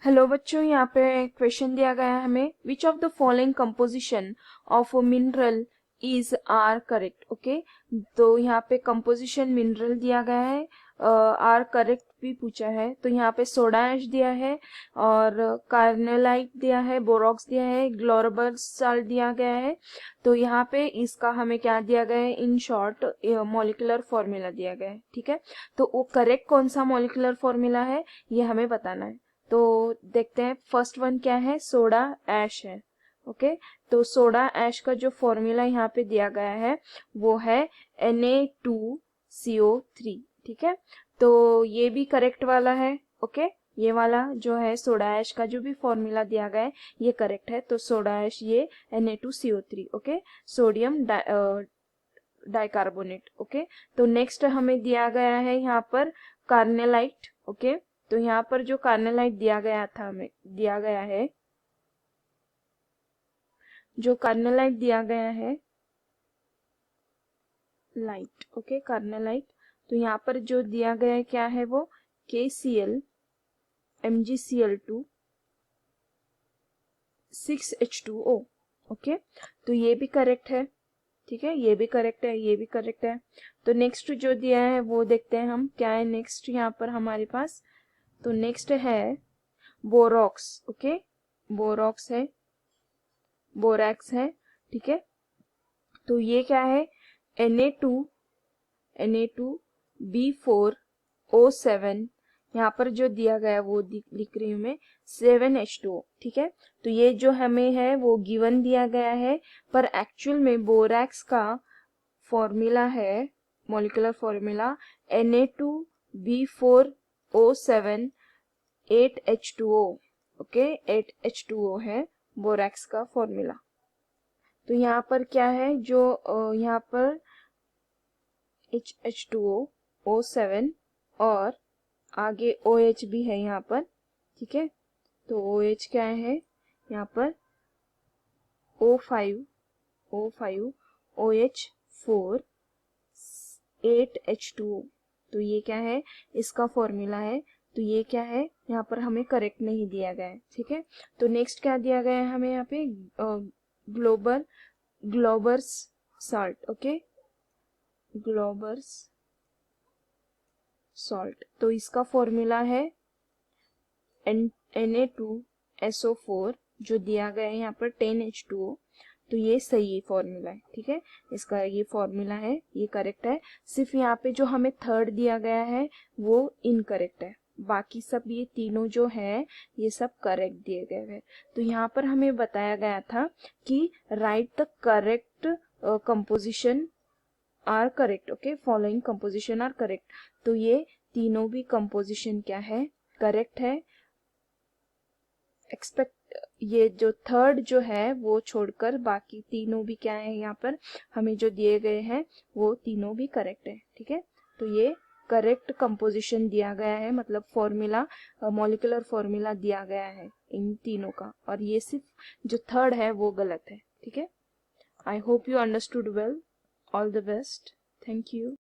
Hello बच्चों, यहाँ पे क्वेश्चन दिया गया है हमें। Which of the following composition of a mineral is are correct. Okay, तो यहाँ पे कंपोजिशन मिनरल दिया गया है, आर करेक्ट भी पूछा है। तो यहाँ पे सोडा ऐश दिया है और कार्नेलाइट दिया है, बोरॉक्स दिया है, ग्लोरबल साल्ट दिया गया है। तो यहाँ पे इसका हमें क्या दिया गया है, इन शॉर्ट मॉलिक्यूलर फॉर्मूला दिया गया है। ठीक है, तो वो करेक्ट कौन सा मॉलिक्यूलर फॉर्मूला है ये हमें बताना है। तो देखते हैं, फर्स्ट वन क्या है, सोडा ऐश है। ओके, तो सोडा ऐश का जो फॉर्मूला यहाँ पे दिया गया है वो है Na2CO3। ठीक है, तो ये भी करेक्ट वाला है। ओके, ये वाला जो है सोडा ऐश का जो भी फॉर्मूला दिया गया है ये करेक्ट है। तो सोडा ऐश ये Na2CO3। Okay, sodium dicarbonate. Okay, तो नेक्स्ट हमें दिया गया है यहाँ पर कार्नेलाइट। ओके, तो यहाँ पर जो कार्नेलाइट दिया गया था, हमें दिया गया है, जो कार्नेलाइट दिया गया है लाइट। ओके, कार्नेलाइट, तो यहाँ पर जो दिया गया है क्या है वो KCl MgCl2 6H2O। ओके, तो ये भी करेक्ट है। ठीक है, ये भी करेक्ट है, ये भी करेक्ट है। तो नेक्स्ट जो दिया है वो देखते हैं हम क्या है नेक्स्ट यहाँ पर हमारे पास। तो नेक्स्ट है बोरॉक्स। ओके, बोरॉक्स है, बोरैक्स है। ठीक है, तो ये क्या है, Na2B4O7। यहाँ पर जो दिया गया वो लिख रही हूँ मैं 7H2O। ठीक है, तो ये जो हमें है वो गिवन दिया गया है, पर एक्चुअल में बोरैक्स का फॉर्मूला है, molecular formula Na2B4O7 8H2O। Okay, 8H2O है बोरैक्स का फॉर्मूला। तो यहाँ पर क्या है, जो यहाँ पर H2O O7 और आगे OH भी है यहाँ पर। ठीक है, तो OH क्या है यहाँ पर O5 OH4 8H2O। तो ये क्या है, इसका फॉर्मूला है। तो ये क्या है, यहाँ पर हमें करेक्ट नहीं दिया गया है। ठीक है, तो नेक्स्ट क्या दिया गया है हमें यहाँ पे, ग्लोबर्स सॉल्ट। ओके, ग्लोबर्स सॉल्ट, तो इसका फॉर्मूला है Na2SO4 जो दिया गया है यहाँ पर 10H2O। तो ये सही फॉर्मूला है। ठीक है, इसका ये फॉर्मूला है, ये करेक्ट है। सिर्फ यहाँ पे जो हमें थर्ड दिया गया है वो इनकरेक्ट है, बाकी सब ये तीनों जो है ये सब करेक्ट दिए गए हैं। तो यहाँ पर हमें बताया गया था कि right the correct composition are correct. Okay, following composition are correct. तो ये तीनों भी कंपोजिशन क्या है, करेक्ट है। एक्सपेक्ट, ये जो थर्ड जो है वो छोड़कर बाकी तीनों भी क्या है, यहाँ पर हमें जो दिए गए हैं वो तीनों भी करेक्ट है। ठीक है, तो ये करेक्ट कंपोजिशन दिया गया है, मतलब फॉर्मूला, मॉलिक्यूलर फॉर्मूला दिया गया है इन तीनों का, और ये सिर्फ जो थर्ड है वो गलत है। ठीक है, I hope you understood well. All the best, thank you.